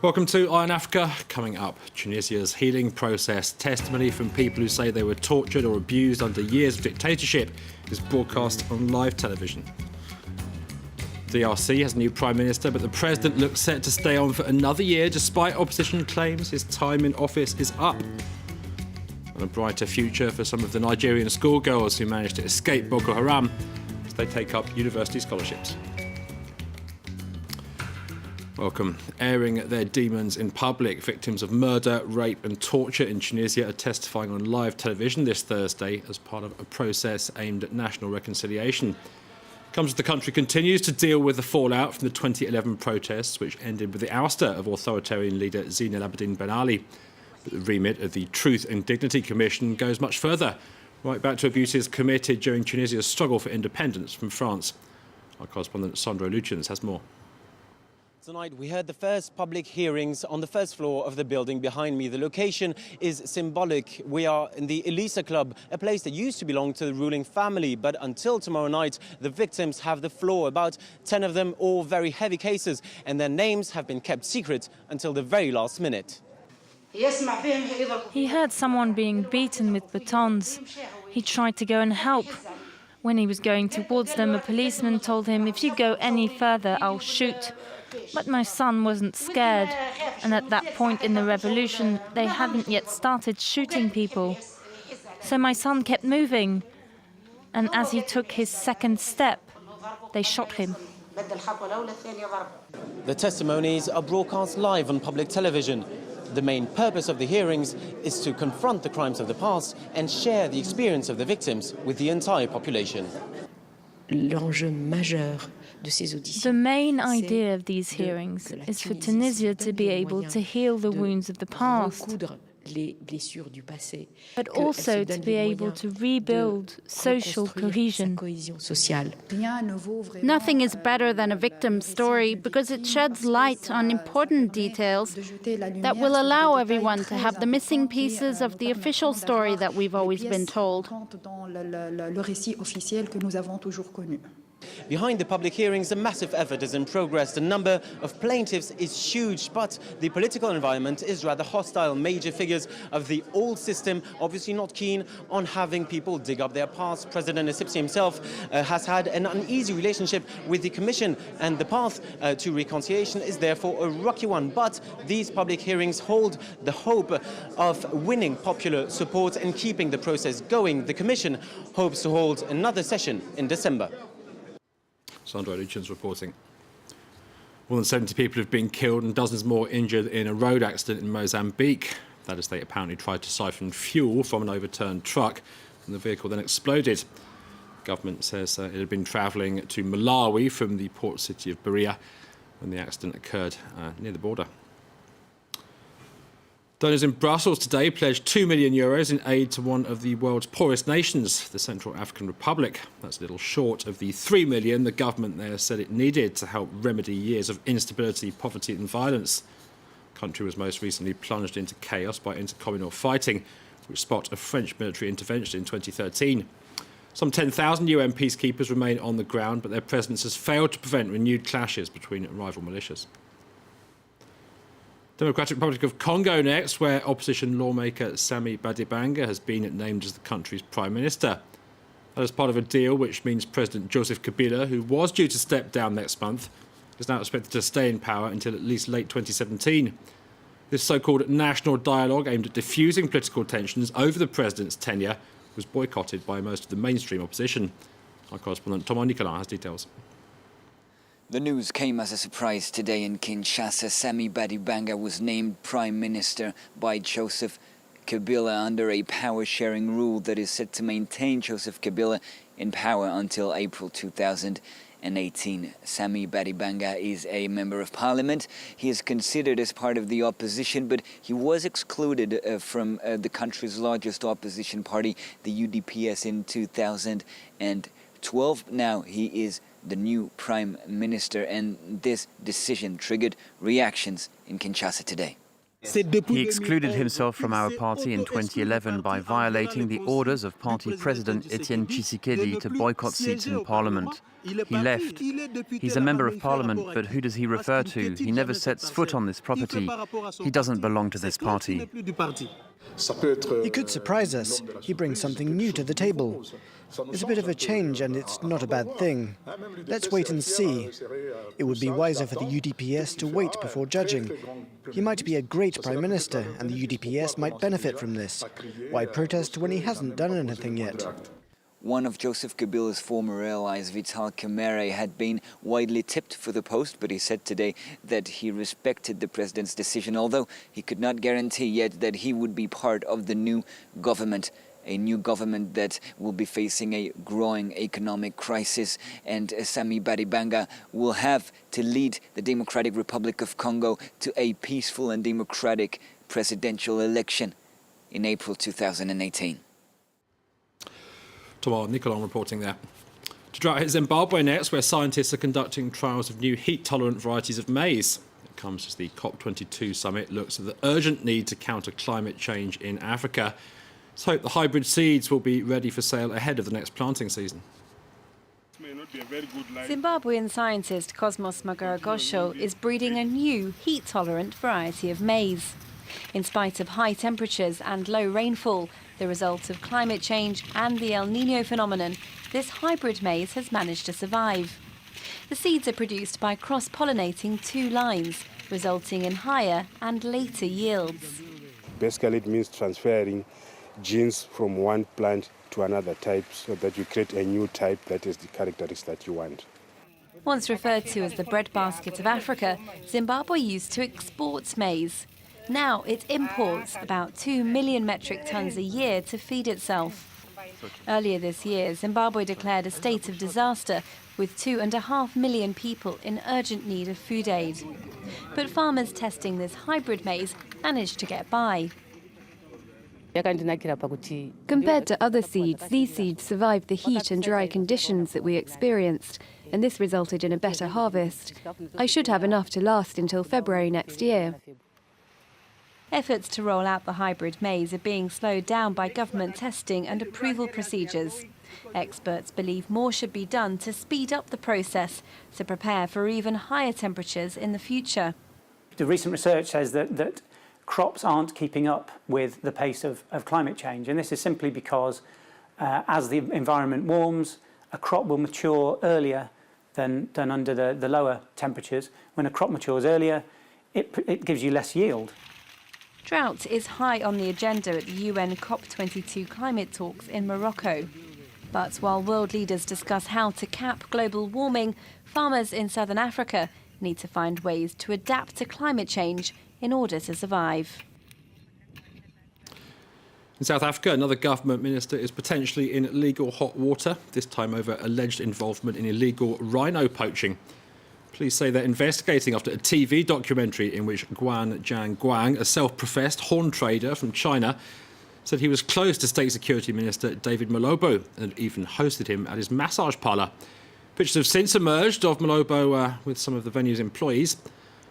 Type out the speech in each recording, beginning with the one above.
Welcome to Eye on Africa. Coming up, Tunisia's healing process. Testimony from people who say they were tortured or abused under years of dictatorship is broadcast on live television. DRC has a new Prime Minister, but the President looks set to stay on for another year despite opposition claims his time in office is up. And a brighter future for some of the Nigerian schoolgirls who managed to escape Boko Haram as they take up university scholarships. Welcome. Airing their demons in public, victims of murder, rape and torture in Tunisia are testifying on live television this Thursday as part of a process aimed at national reconciliation. Comes as the country continues to deal with the fallout from the 2011 protests, which ended with the ouster of authoritarian leader Zine El Abidine Ben Ali. But the remit of the Truth and Dignity Commission goes much further, right back to abuses committed during Tunisia's struggle for independence from France. Our correspondent Sandro Lucians has more. Tonight we heard the first public hearings on the first floor of the building behind me. The location is symbolic. We are in the Elisa Club, a place that used to belong to the ruling family, but until tomorrow night the victims have the floor. About 10 of them, all very heavy cases, and their names have been kept secret until the very last minute. He heard someone being beaten with batons. He tried to go and help. When he was going towards them, a policeman told him, "If you go any further, I'll shoot." But my son wasn't scared, and at that point in the revolution, they hadn't yet started shooting people. So my son kept moving, and as he took his second step, they shot him. The testimonies are broadcast live on public television. The main purpose of the hearings is to confront the crimes of the past and share the experience of the victims with the entire population. The main idea of these hearings is for Tunisia to be able to heal the wounds of the past, but also to be able to rebuild social cohesion. Nothing is better than a victim's story because it sheds light on important details that will allow everyone to have the missing pieces of the official story that we've always been told. Behind the public hearings, a massive effort is in progress. The number of plaintiffs is huge, but the political environment is rather hostile. Major figures of the old system obviously not keen on having people dig up their past. President Essebsi himself has had an uneasy relationship with the Commission, and the path to reconciliation is therefore a rocky one. But these public hearings hold the hope of winning popular support and keeping the process going. The Commission hopes to hold another session in December. Sandro Lucians reporting. More than 70 people have been killed and dozens more injured in a road accident in Mozambique. That is, they apparently tried to siphon fuel from an overturned truck, and the vehicle then exploded. The government says it had been travelling to Malawi from the port city of Berea when the accident occurred near the border. Donors in Brussels today pledged €2 million in aid to one of the world's poorest nations, the Central African Republic. That's a little short of the €3 million the government there said it needed to help remedy years of instability, poverty and violence. The country was most recently plunged into chaos by intercommunal fighting, which sparked a French military intervention in 2013. Some 10,000 UN peacekeepers remain on the ground, but their presence has failed to prevent renewed clashes between rival militias. Democratic Republic of Congo next, where opposition lawmaker Sami Badibanga has been named as the country's Prime Minister. That is part of a deal which means President Joseph Kabila, who was due to step down next month, is now expected to stay in power until at least late 2017. This so-called national dialogue aimed at diffusing political tensions over the president's tenure was boycotted by most of the mainstream opposition. Our correspondent Thomas Nicolas has details. The news came as a surprise today in Kinshasa. Sami Badibanga was named Prime Minister by Joseph Kabila under a power-sharing rule that is set to maintain Joseph Kabila in power until April 2018. Sami Badibanga is a member of parliament. He is considered as part of the opposition, but he was excluded from the country's largest opposition party, the UDPS, in 2012. Now he is the new Prime Minister, and this decision triggered reactions in Kinshasa today. He excluded himself from our party in 2011 by violating the orders of party president Etienne Tshisekedi to boycott seats in parliament. He left. He's a member of parliament, but who does he refer to? He never sets foot on this property. He doesn't belong to this party. He could surprise us. He brings something new to the table. It's a bit of a change and it's not a bad thing. Let's wait and see. It would be wiser for the UDPS to wait before judging. He might be a great prime minister and the UDPS might benefit from this. Why protest when he hasn't done anything yet? One of Joseph Kabila's former allies, Vital Kamerhe, had been widely tipped for the post, but he said today that he respected the president's decision, although he could not guarantee yet that he would be part of the new government. A new government that will be facing a growing economic crisis, and Sami Badibanga will have to lead the Democratic Republic of Congo to a peaceful and democratic presidential election in April 2018. Thomas Nicolon reporting there. To drought hit Zimbabwe next, where scientists are conducting trials of new heat-tolerant varieties of maize. It comes as the COP22 summit looks at the urgent need to counter climate change in Africa. Let's hope the hybrid seeds will be ready for sale ahead of the next planting season. Zimbabwean scientist Cosmos Magaragosho is breeding a new heat-tolerant variety of maize. In spite of high temperatures and low rainfall, the result of climate change and the El Niño phenomenon, this hybrid maize has managed to survive. The seeds are produced by cross-pollinating 2 lines, resulting in higher and later yields. Basically, it means transferring genes from one plant to another type so that you create a new type that is the characteristics that you want. Once referred to as the breadbasket of Africa, Zimbabwe used to export maize. Now it imports about 2 million metric tons a year to feed itself. Earlier this year, Zimbabwe declared a state of disaster with 2.5 million people in urgent need of food aid. But farmers testing this hybrid maize managed to get by. Compared to other seeds, these seeds survived the heat and dry conditions that we experienced, and this resulted in a better harvest. I should have enough to last until February next year. Efforts to roll out the hybrid maize are being slowed down by government testing and approval procedures. Experts believe more should be done to speed up the process to prepare for even higher temperatures in the future. The recent research says that crops aren't keeping up with the pace of climate change, and this is simply because as the environment warms, a crop will mature earlier than under the lower temperatures. When a crop matures earlier, it gives you less yield. Drought is high on the agenda at the UN COP22 climate talks in Morocco. But while world leaders discuss how to cap global warming, farmers in southern Africa need to find ways to adapt to climate change in order to survive. In South Africa, another government minister is potentially in legal hot water, this time over alleged involvement in illegal rhino poaching. Police say they're investigating after a TV documentary in which Guan Jianguang, a self-professed horn trader from China, said he was close to State Security Minister David Malobo and even hosted him at his massage parlour. Pictures have since emerged of Malobo with some of the venue's employees.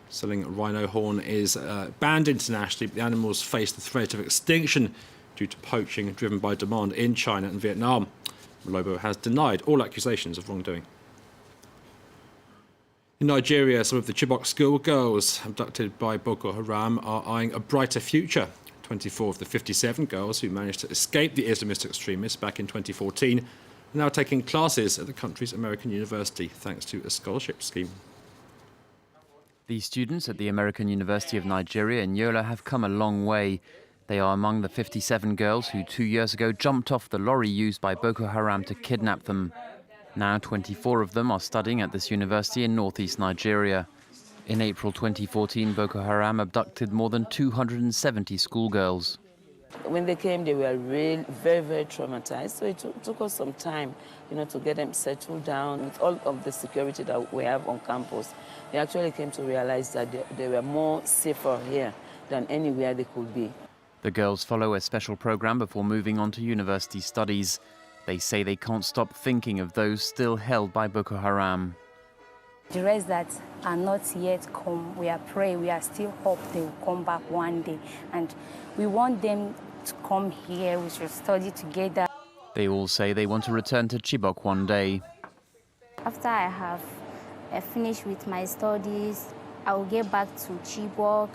Selling rhino horn is banned internationally, but the animals face the threat of extinction due to poaching driven by demand in China and Vietnam. Malobo has denied all accusations of wrongdoing. In Nigeria, some of the Chibok schoolgirls abducted by Boko Haram are eyeing a brighter future. 24 of the 57 girls who managed to escape the Islamist extremists back in 2014 are now taking classes at the country's American university thanks to a scholarship scheme. These students at the American University of Nigeria in Yola have come a long way. They are among the 57 girls who 2 years ago jumped off the lorry used by Boko Haram to kidnap them. Now 24 of them are studying at this university in northeast Nigeria. In April 2014, Boko Haram abducted more than 270 schoolgirls. When they came, they were really very, very traumatized. So it took us some time, to get them settled down. With all of the security that we have on campus, they actually came to realize that they were more safer here than anywhere they could be. The girls follow a special program before moving on to university studies. They say they can't stop thinking of those still held by Boko Haram. The rest that are not yet come, we are praying, we are still hope they will come back one day. And we want them to come here, we should study together. They all say they want to return to Chibok one day. After I have finished with my studies, I will get back to Chibok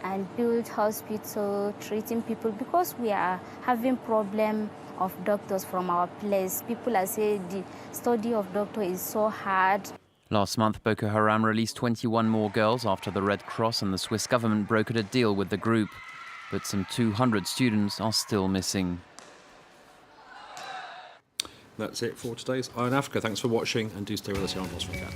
and build hospital, treating people, because we are having problem of doctors from our place. People are saying the study of doctor is so hard. Last month, Boko Haram released 21 more girls after the Red Cross and the Swiss government brokered a deal with the group. But some 200 students are still missing. That's it for today's Eye on Africa. Thanks for watching, and do stay with us here on Africa.